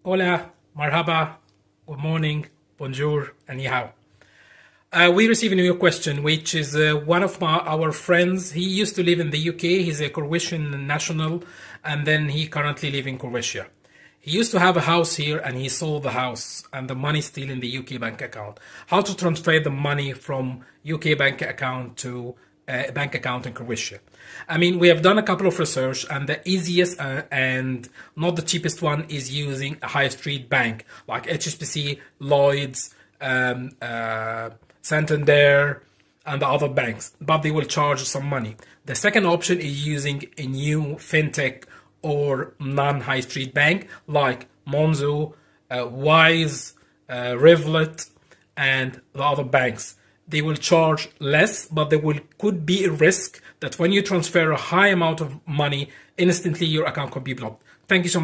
Hola, marhaba, good morning, bonjour, and ni hao. We received a new question, which is one of our friends. He used to live in the UK. He's a Croatian national, and then he currently lives in Croatia. He used to have a house here, and he sold the house, and the money still in the UK bank account. How to transfer the money from UK bank account to a bank account in Croatia? I mean, we have done a couple of research, and the easiest and not the cheapest one is using a high street bank like HSBC, Lloyds, Santander, and the other banks, but they will charge some money. The second option is using a new fintech or non-high street bank like Monzo, Wise, Revolut, and the other banks. They will charge less, but there could be a risk that when you transfer a high amount of money, instantly your account could be blocked. Thank you so much.